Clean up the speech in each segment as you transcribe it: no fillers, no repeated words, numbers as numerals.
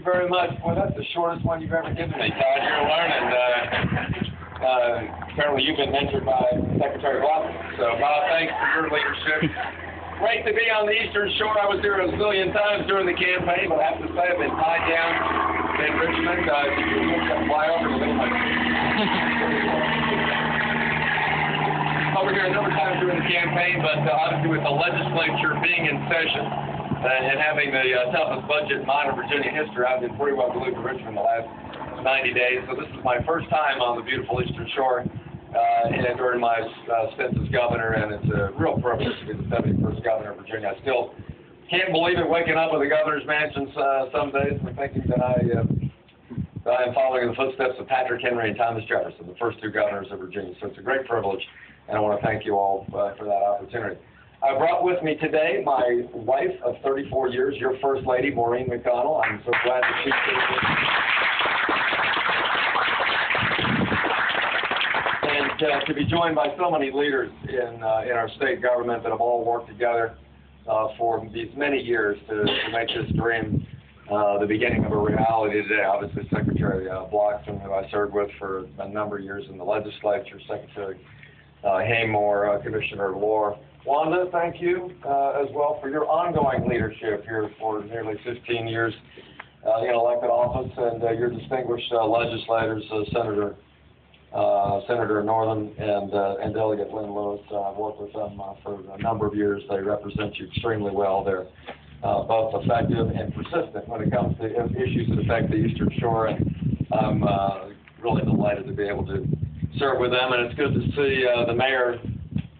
very much. Boy, that's the shortest one you've ever given me, Todd. You're learning. Apparently you've been mentored by Secretary Bloxom. So, Bob, thanks for your leadership. Great to be on the Eastern Shore. I was there a zillion times during the campaign, but I have to say I've been tied down in Richmond. Did you look at flyover to leave my over here a number of times during the campaign, but obviously with the legislature being in session and having the toughest budget in modern Virginia history, I've been pretty well glued to Richmond the last 90 days. So this is my first time on the beautiful Eastern Shore during my stint as governor, and it's a real privilege to be the 71st governor of Virginia. I still can't believe it, waking up with the governor's mansion some days and thinking that I am following in the footsteps of Patrick Henry and Thomas Jefferson, the first two governors of Virginia. So it's a great privilege, and I want to thank you all for that opportunity. I brought with me today my wife of 34 years, your First Lady, Maureen McDonnell. I'm so glad that she's here with me. And to be joined by so many leaders in our state government that have all worked together for these many years to make this dream the beginning of a reality today. Obviously, Secretary Bloxom, who I served with for a number of years in the legislature, Secretary Haymore, Commissioner Lohr. Wanda, thank you as well for your ongoing leadership here for nearly 15 years in elected office, and your distinguished legislators, Senator Northam and Delegate Lynn Lewis. I've worked with them for a number of years. They represent you extremely well. They're both effective and persistent when it comes to issues that affect the Eastern Shore, and I'm really delighted to be able to serve with them. And it's good to see the mayor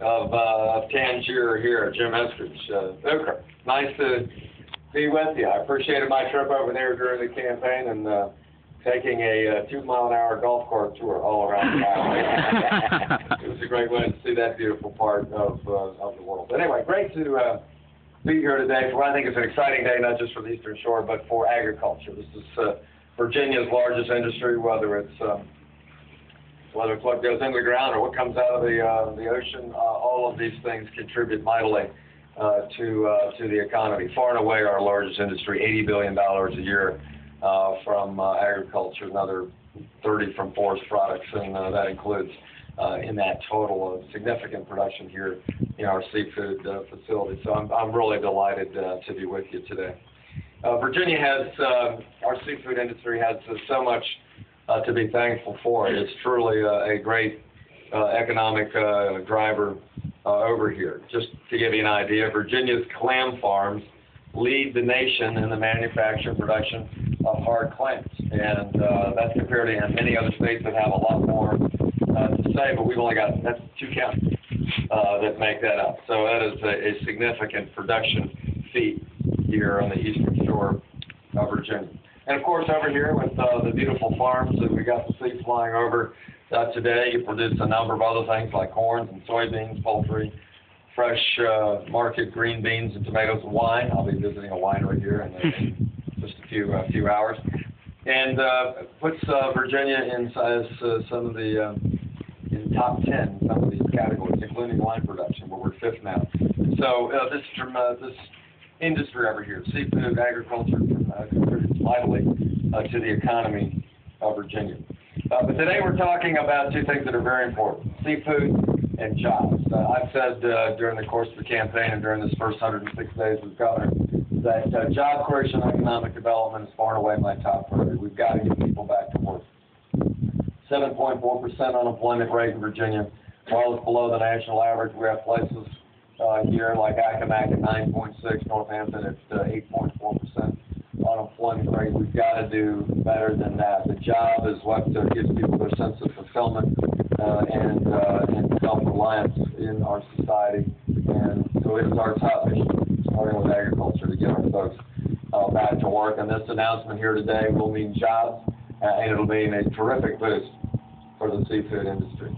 of Tangier here, Jim Eskridge. Nice to be with you. I appreciated my trip over there during the campaign and taking a 2-mile-an-hour golf cart tour all around the island. It was a great way to see that beautiful part of the world. But anyway, great to be here today for what I think is an exciting day, not just for the Eastern Shore, but for agriculture. This is Virginia's largest industry, whether it's what goes into the ground or what comes out of the ocean. All of these things contribute mightily to the economy. Far and away our largest industry, $80 billion a year from agriculture, another 30 from forest products, and that includes in that total significant production here in our seafood facility. So I'm really delighted to be with you today. Virginia has, our seafood industry has so much to be thankful for. It's truly a great economic driver over here. Just to give you an idea, Virginia's clam farms lead the nation in the manufacture and production of hard clams, and that's compared to many other states that have a lot more to say, but we've only got, that's 2 counties that make that up. So that is a significant production feat here on the Eastern Shore of Virginia. And of course, over here with the beautiful farms that we got to see flying over today, you produce a number of other things like corn and soybeans, poultry, fresh market green beans and tomatoes and wine. I'll be visiting a winery here in just a few hours. And puts Virginia in some of the in top 10 some of these categories, including wine production, where we're 5th now. So this industry over here, seafood agriculture, contributes vitally to the economy of Virginia. But today we're talking about 2 things that are very important: seafood and jobs. I've said during the course of the campaign and during this first 106 days as governor that job creation and economic development is far and away my top priority. We've got to get people back to work. 7.4% unemployment rate in Virginia, while it's below the national average. We have places here like Accomack at 9.6, Northampton at 8.4% unemployment rate. We've got to do better than that. The job is what gives people their sense of fulfillment and self-reliance in our society. And so it is our top mission, starting with agriculture, to get our folks back to work. And this announcement here today will mean jobs, and it'll mean a terrific boost for the seafood industry.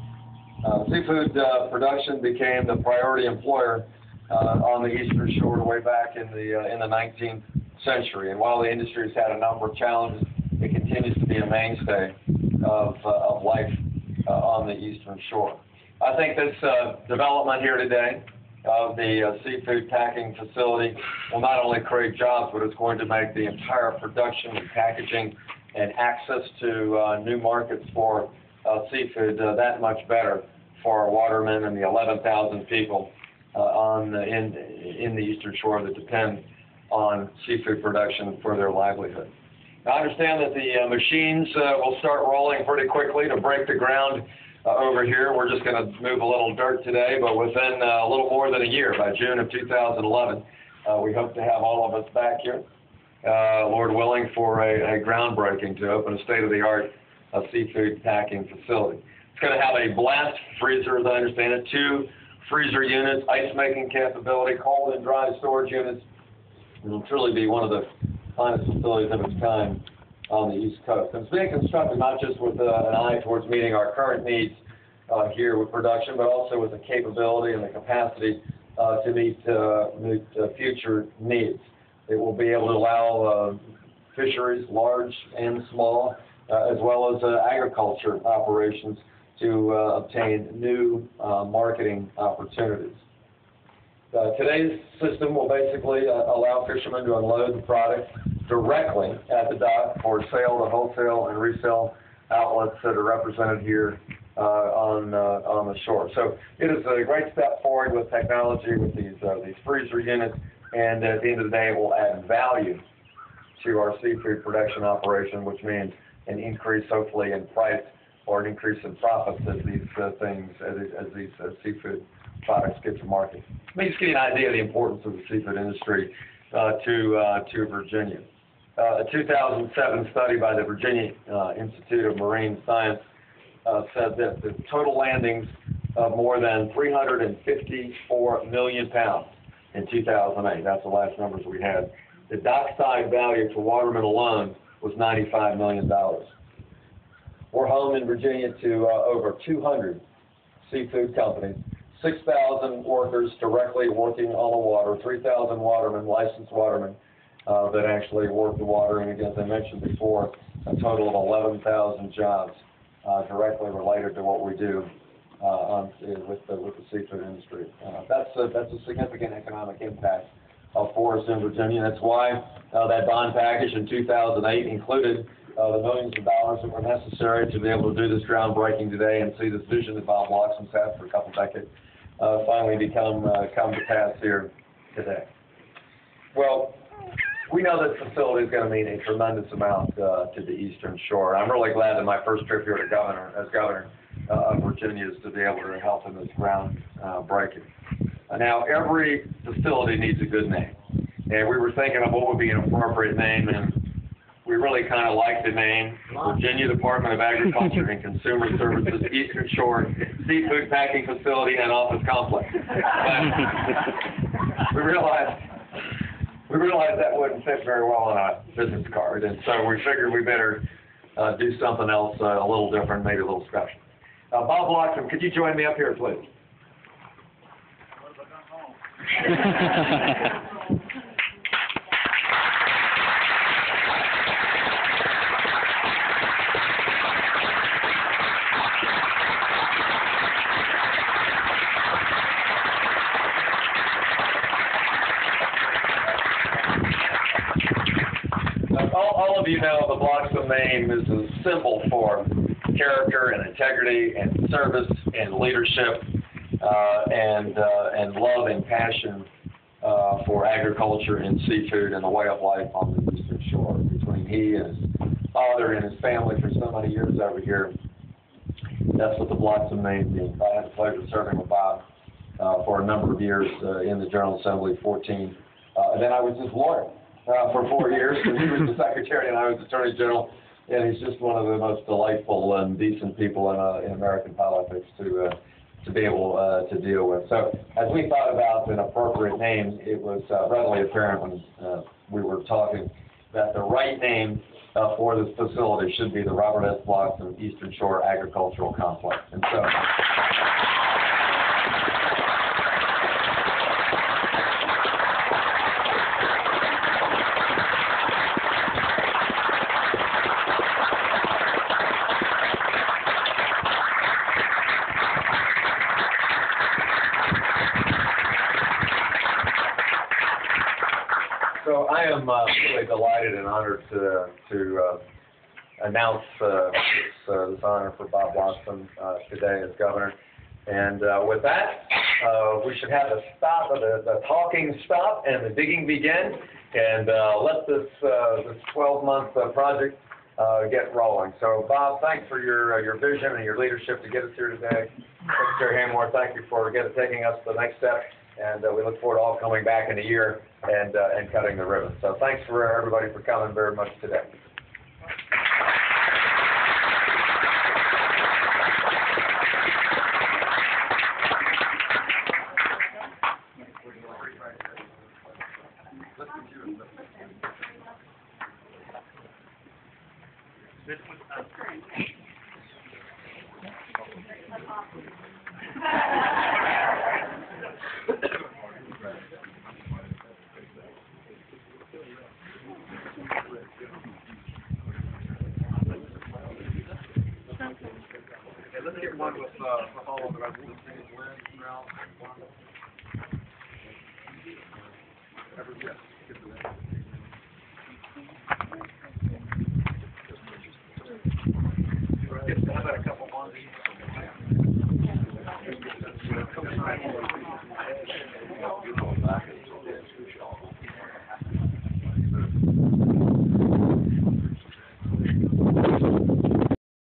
Seafood production became the priority employer on the Eastern Shore way back in the 19th century. And while the industry has had a number of challenges, it continues to be a mainstay of life on the Eastern Shore. I think this development here today of the seafood packing facility will not only create jobs, but it's going to make the entire production and packaging and access to new markets for seafood that much better for our watermen and the 11,000 people in the Eastern Shore that depend on seafood production for their livelihood. Now, I understand that the machines will start rolling pretty quickly to break the ground over here. We're just going to move a little dirt today, but within a little more than a year, by June of 2011, we hope to have all of us back here, Lord willing, for a groundbreaking to open a state-of-the-art seafood packing facility. It's going to have a blast freezer, as I understand it, 2 freezer units, ice-making capability, cold and dry storage units. It will truly be one of the finest facilities of its kind on the East Coast. And it's being constructed not just with an eye towards meeting our current needs here with production, but also with the capability and the capacity to meet future needs. It will be able to allow fisheries, large and small, as well as agriculture operations to obtain new marketing opportunities. Today's system will basically allow fishermen to unload the product directly at the dock for sale to wholesale and resale outlets that are represented here on the shore. So it is a great step forward with technology, with these freezer units, and at the end of the day, it will add value to our seafood production operation, which means an increase, hopefully, in price or an increase in profits as these seafood products get to market. Let me just give you an idea of the importance of the seafood industry to Virginia. A 2007 study by the Virginia Institute of Marine Science said that the total landings of more than 354 million pounds in 2008, that's the last numbers we had. The dockside value for watermen alone was $95 million. We're home in Virginia to over 200 seafood companies, 6,000 workers directly working on the water, 3,000 watermen, licensed watermen, that actually work the water, and again, as I mentioned before, a total of 11,000 jobs directly related to what we do with the seafood industry. That's a significant economic impact for us in Virginia. That's why that bond package in 2008 included the millions of dollars that were necessary to be able to do this groundbreaking today and see this vision that Bob Bloxom's had for a couple decades finally come to pass here today. Well, we know this facility is going to mean a tremendous amount to the Eastern Shore. I'm really glad that my first trip here as governor of Virginia is to be able to help in this groundbreaking. Now, every facility needs a good name, and we were thinking of what would be an appropriate name, and we really kind of like the name Virginia Department of Agriculture and Consumer Services Eastern Shore Seafood Packing Facility and Office Complex. But we realized that wouldn't fit very well on a business card, and so we figured we better do something else a little different, maybe a little special. Bob Bloxom, could you join me up here, please? All of you know the Bloxom name is a symbol for character and integrity and service and leadership and love and passion for agriculture and seafood and the way of life on the Eastern Shore. Between he and his father and his family for so many years over here, that's what the Bloxom name means. I had the pleasure of serving with Bob for a number of years in the General Assembly, 14. And then I was his lawyer for 4 years, and he was the secretary and I was attorney general, and he's just one of the most delightful and decent people in American politics to be able to deal with. So as we thought about an appropriate name, it was readily apparent when we were talking that the right name for this facility should be the Robert S. Bloxom Eastern Shore Agricultural Complex. And so So I am really delighted and honored to announce this honor for Bob Bloxom today as governor. And with that, we should have the talking stop and the digging begin, and let this 12-month project get rolling. So Bob, thanks for your vision and your leadership to get us here today. Secretary Hammore, thank you for taking us to the next step, and we look forward to all coming back in a year and cutting the ribbon. So thanks for everybody for coming very much today. Let's get one with all of it. How about a couple more?